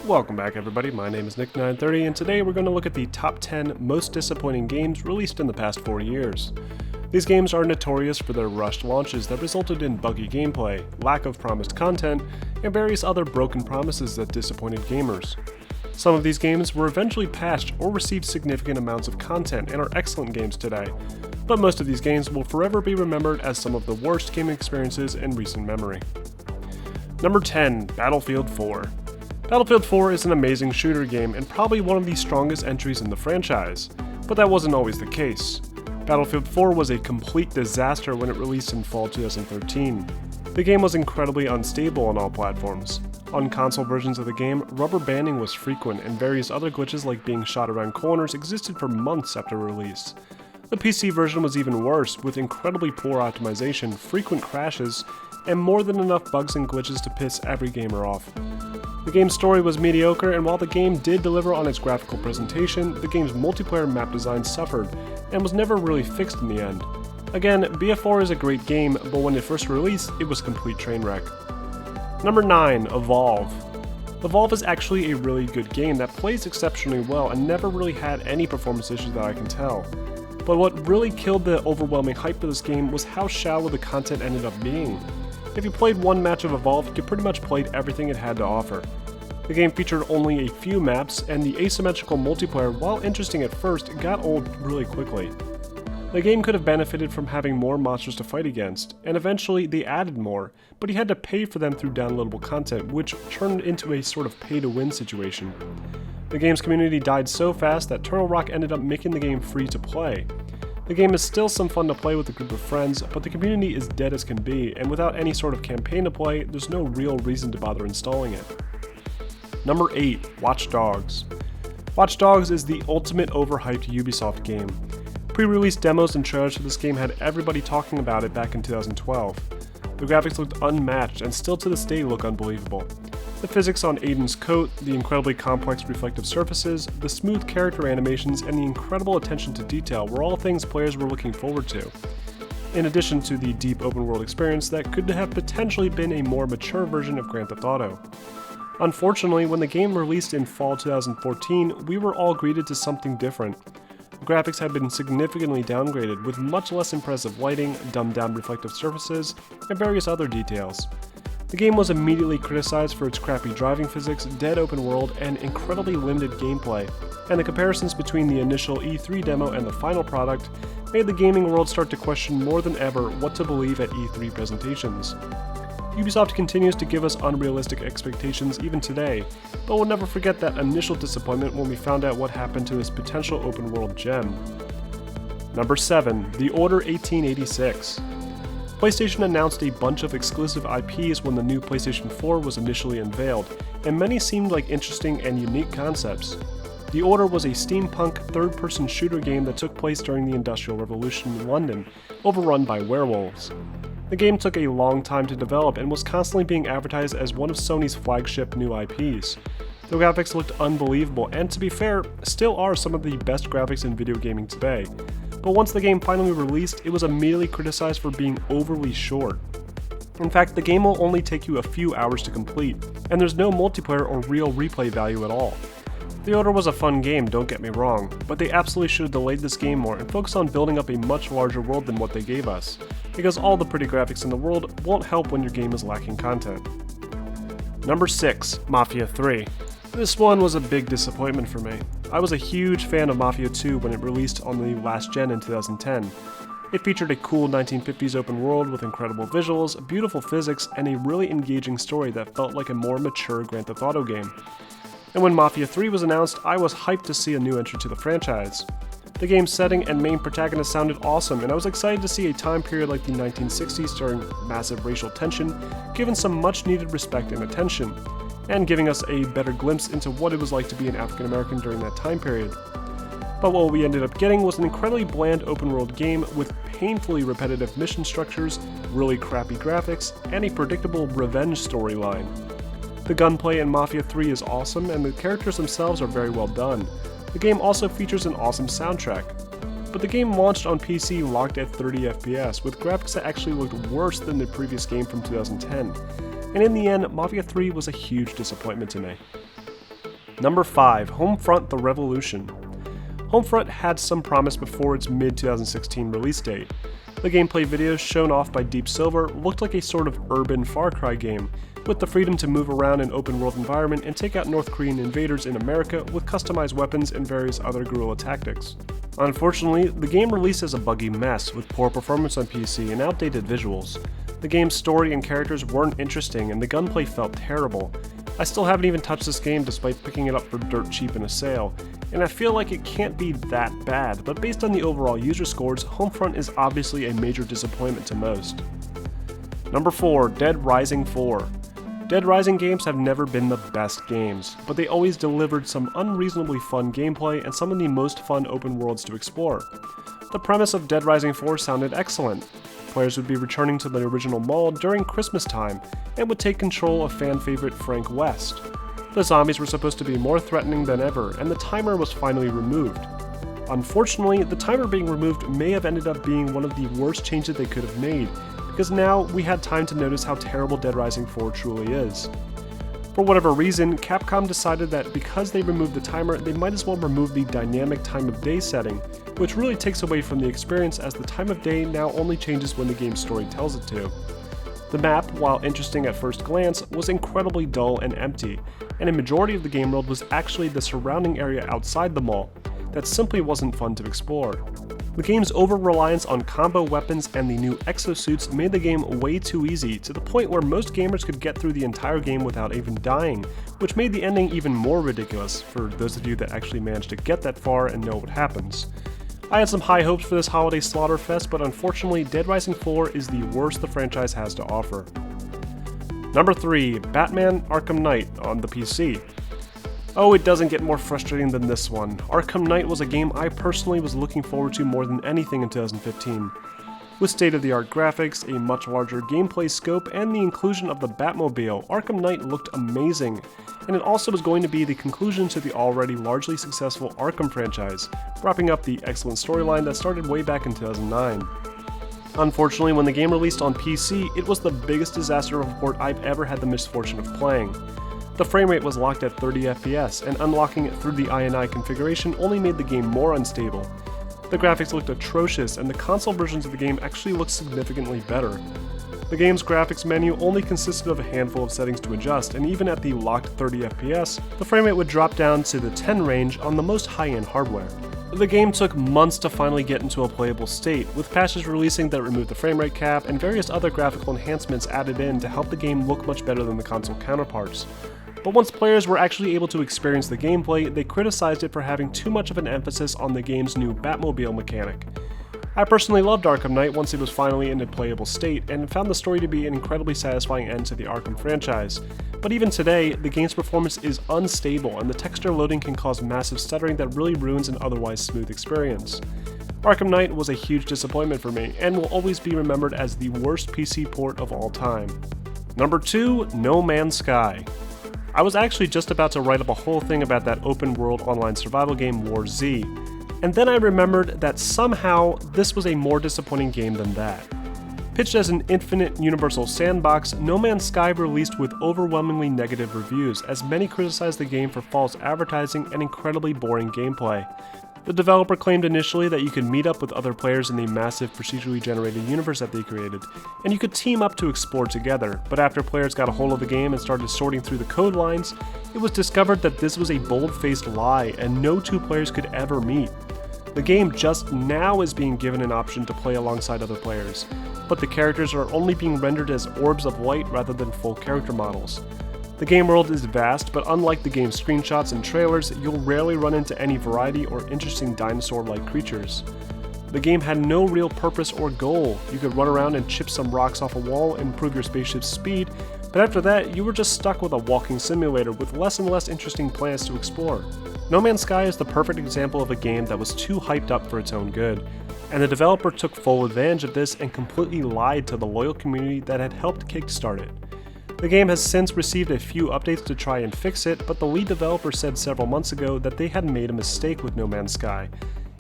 Welcome back everybody, my name is Nick930 and today we're going to look at the top 10 most disappointing games released in the past 4 years. These games are notorious for their rushed launches that resulted in buggy gameplay, lack of promised content, and various other broken promises that disappointed gamers. Some of these games were eventually patched or received significant amounts of content and are excellent games today, but most of these games will forever be remembered as some of the worst gaming experiences in recent memory. Number 10, Battlefield 4. Battlefield 4 is an amazing shooter game and probably one of the strongest entries in the franchise, but that wasn't always the case. Battlefield 4 was a complete disaster when it released in fall 2013. The game was incredibly unstable on all platforms. On console versions of the game, rubber banding was frequent and various other glitches like being shot around corners existed for months after release. The PC version was even worse, with incredibly poor optimization, frequent crashes, and more than enough bugs and glitches to piss every gamer off. The game's story was mediocre, and while the game did deliver on its graphical presentation, the game's multiplayer map design suffered, and was never really fixed in the end. Again, BF4 is a great game, but when it first released, it was a complete train wreck. Number 9, Evolve. Evolve is actually a really good game that plays exceptionally well and never really had any performance issues that I can tell. But what really killed the overwhelming hype for this game was how shallow the content ended up being. If you played one match of Evolve, you pretty much played everything it had to offer. The game featured only a few maps, and the asymmetrical multiplayer, while interesting at first, got old really quickly. The game could have benefited from having more monsters to fight against, and eventually they added more, but you had to pay for them through downloadable content, which turned into a sort of pay-to-win situation. The game's community died so fast that Turtle Rock ended up making the game free to play. The game is still some fun to play with a group of friends, but the community is dead as can be, and without any sort of campaign to play, there's no real reason to bother installing it. Number 8, Watch Dogs. Watch Dogs is the ultimate overhyped Ubisoft game. Pre-release demos and trailers for this game had everybody talking about it back in 2012. The graphics looked unmatched and still to this day look unbelievable. The physics on Aiden's coat, the incredibly complex reflective surfaces, the smooth character animations, and the incredible attention to detail were all things players were looking forward to, in addition to the deep open world experience that could have potentially been a more mature version of Grand Theft Auto. Unfortunately, when the game released in fall 2014, we were all greeted to something different. The graphics had been significantly downgraded with much less impressive lighting, dumbed down reflective surfaces, and various other details. The game was immediately criticized for its crappy driving physics, dead open world, and incredibly limited gameplay, and the comparisons between the initial E3 demo and the final product made the gaming world start to question more than ever what to believe at E3 presentations. Ubisoft continues to give us unrealistic expectations even today, but we'll never forget that initial disappointment when we found out what happened to this potential open world gem. Number 7, The Order 1886. PlayStation announced a bunch of exclusive IPs when the new PlayStation 4 was initially unveiled, and many seemed like interesting and unique concepts. The Order was a steampunk third-person shooter game that took place during the Industrial Revolution in London, overrun by werewolves. The game took a long time to develop and was constantly being advertised as one of Sony's flagship new IPs. The graphics looked unbelievable and, to be fair, still are some of the best graphics in video gaming today. But once the game finally released, it was immediately criticized for being overly short. In fact, the game will only take you a few hours to complete, and there's no multiplayer or real replay value at all. The Order was a fun game, don't get me wrong, but they absolutely should have delayed this game more and focused on building up a much larger world than what they gave us, because all the pretty graphics in the world won't help when your game is lacking content. Number 6, Mafia III. This one was a big disappointment for me. I was a huge fan of Mafia II when it released on the last gen in 2010. It featured a cool 1950s open world with incredible visuals, beautiful physics, and a really engaging story that felt like a more mature Grand Theft Auto game. And when Mafia III was announced, I was hyped to see a new entry to the franchise. The game's setting and main protagonist sounded awesome, and I was excited to see a time period like the 1960s during massive racial tension, given some much needed respect and attention, and giving us a better glimpse into what it was like to be an African American during that time period. But what we ended up getting was an incredibly bland open world game with painfully repetitive mission structures, really crappy graphics, and a predictable revenge storyline. The gunplay in Mafia 3 is awesome, and the characters themselves are very well done. The game also features an awesome soundtrack. But the game launched on PC locked at 30 FPS, with graphics that actually looked worse than the previous game from 2010. And in the end, Mafia 3 was a huge disappointment to me. Number 5. Homefront: The Revolution. Homefront had some promise before its mid-2016 release date. The gameplay videos shown off by Deep Silver looked like a sort of urban Far Cry game, with the freedom to move around an open-world environment and take out North Korean invaders in America with customized weapons and various other guerrilla tactics. Unfortunately, the game released as a buggy mess with poor performance on PC and outdated visuals. The game's story and characters weren't interesting and the gunplay felt terrible. I still haven't even touched this game despite picking it up for dirt cheap in a sale, and I feel like it can't be that bad, but based on the overall user scores, Homefront is obviously a major disappointment to most. Number 4. Dead Rising 4. Dead Rising games have never been the best games, but they always delivered some unreasonably fun gameplay and some of the most fun open worlds to explore. The premise of Dead Rising 4 sounded excellent. Players would be returning to the original mall during Christmas time and would take control of fan favorite Frank West. The zombies were supposed to be more threatening than ever, and the timer was finally removed. Unfortunately, the timer being removed may have ended up being one of the worst changes they could have made, because now we had time to notice how terrible Dead Rising 4 truly is. For whatever reason, Capcom decided that because they removed the timer, they might as well remove the dynamic time of day setting, which really takes away from the experience as the time of day now only changes when the game's story tells it to. The map, while interesting at first glance, was incredibly dull and empty, and a majority of the game world was actually the surrounding area outside the mall that simply wasn't fun to explore. The game's over-reliance on combo weapons and the new exosuits made the game way too easy, to the point where most gamers could get through the entire game without even dying, which made the ending even more ridiculous for those of you that actually managed to get that far and know what happens. I had some high hopes for this holiday slaughterfest, but unfortunately Dead Rising 4 is the worst the franchise has to offer. Number 3. Batman: Arkham Knight on the PC. Oh, it doesn't get more frustrating than this one. Arkham Knight was a game I personally was looking forward to more than anything in 2015. With state-of-the-art graphics, a much larger gameplay scope, and the inclusion of the Batmobile, Arkham Knight looked amazing, and it also was going to be the conclusion to the already largely successful Arkham franchise, wrapping up the excellent storyline that started way back in 2009. Unfortunately, when the game released on PC, it was the biggest disaster of a port I've ever had the misfortune of playing. The frame rate was locked at 30 FPS, and unlocking it through the INI configuration only made the game more unstable. The graphics looked atrocious, and the console versions of the game actually looked significantly better. The game's graphics menu only consisted of a handful of settings to adjust, and even at the locked 30 FPS, the frame rate would drop down to the 10 range on the most high-end hardware. The game took months to finally get into a playable state, with patches releasing that removed the frame rate cap and various other graphical enhancements added in to help the game look much better than the console counterparts. But once players were actually able to experience the gameplay, they criticized it for having too much of an emphasis on the game's new Batmobile mechanic. I personally loved Arkham Knight once it was finally in a playable state, and found the story to be an incredibly satisfying end to the Arkham franchise. But even today, the game's performance is unstable, and the texture loading can cause massive stuttering that really ruins an otherwise smooth experience. Arkham Knight was a huge disappointment for me, and will always be remembered as the worst PC port of all time. Number 2. No Man's Sky. I was actually just about to write up a whole thing about that open-world online survival game War Z, and then I remembered that somehow this was a more disappointing game than that. Pitched as an infinite universal sandbox, No Man's Sky released with overwhelmingly negative reviews, as many criticized the game for false advertising and incredibly boring gameplay. The developer claimed initially that you could meet up with other players in the massive procedurally generated universe that they created, and you could team up to explore together, but after players got a hold of the game and started sorting through the code lines, it was discovered that this was a bold-faced lie and no two players could ever meet. The game just now is being given an option to play alongside other players, but the characters are only being rendered as orbs of light rather than full character models. The game world is vast, but unlike the game's screenshots and trailers, you'll rarely run into any variety or interesting dinosaur-like creatures. The game had no real purpose or goal. You could run around and chip some rocks off a wall and improve your spaceship's speed, but after that, you were just stuck with a walking simulator with less and less interesting planets to explore. No Man's Sky is the perfect example of a game that was too hyped up for its own good, and the developer took full advantage of this and completely lied to the loyal community that had helped kickstart it. The game has since received a few updates to try and fix it, but the lead developer said several months ago that they had made a mistake with No Man's Sky,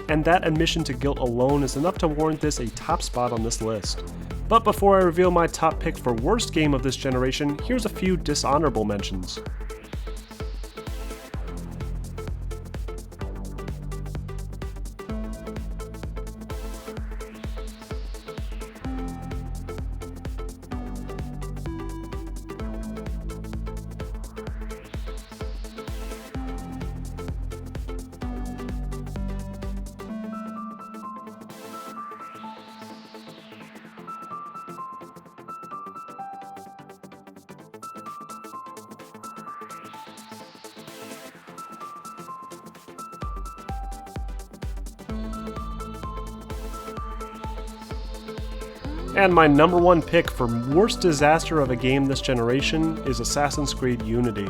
and that admission to guilt alone is enough to warrant this a top spot on this list. But before I reveal my top pick for worst game of this generation, here's a few dishonorable mentions. And my number one pick for worst disaster of a game this generation is Assassin's Creed Unity.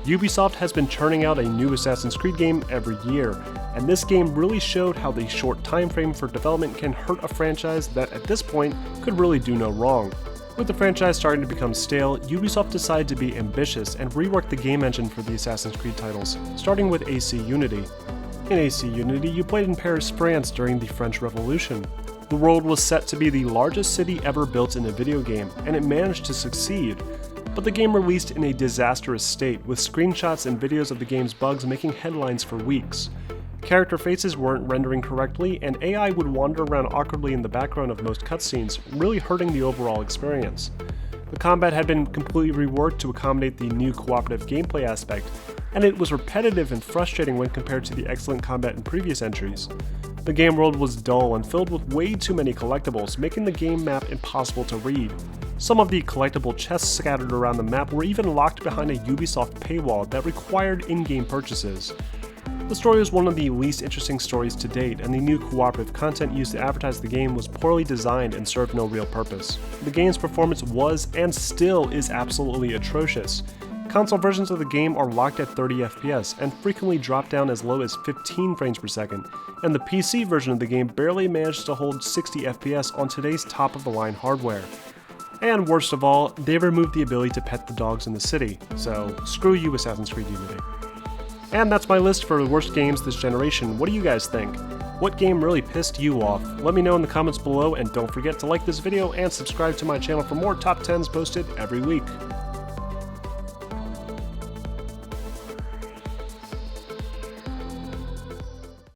Ubisoft has been churning out a new Assassin's Creed game every year, and this game really showed how the short time frame for development can hurt a franchise that at this point could really do no wrong. With the franchise starting to become stale, Ubisoft decided to be ambitious and rework the game engine for the Assassin's Creed titles, starting with AC Unity. In AC Unity, you played in Paris, France during the French Revolution. The world was set to be the largest city ever built in a video game, and it managed to succeed. But the game released in a disastrous state, with screenshots and videos of the game's bugs making headlines for weeks. Character faces weren't rendering correctly, and AI would wander around awkwardly in the background of most cutscenes, really hurting the overall experience. The combat had been completely reworked to accommodate the new cooperative gameplay aspect, and it was repetitive and frustrating when compared to the excellent combat in previous entries. The game world was dull and filled with way too many collectibles, making the game map impossible to read. Some of the collectible chests scattered around the map were even locked behind a Ubisoft paywall that required in-game purchases. The story was one of the least interesting stories to date, and the new cooperative content used to advertise the game was poorly designed and served no real purpose. The game's performance was, and still is, absolutely atrocious. Console versions of the game are locked at 30 FPS and frequently drop down as low as 15 frames per second, and the PC version of the game barely managed to hold 60 FPS on today's top-of-the-line hardware. And worst of all, they removed the ability to pet the dogs in the city, so screw you, Assassin's Creed Unity. And that's my list for the worst games this generation. What do you guys think? What game really pissed you off? Let me know in the comments below, and don't forget to like this video and subscribe to my channel for more top 10s posted every week.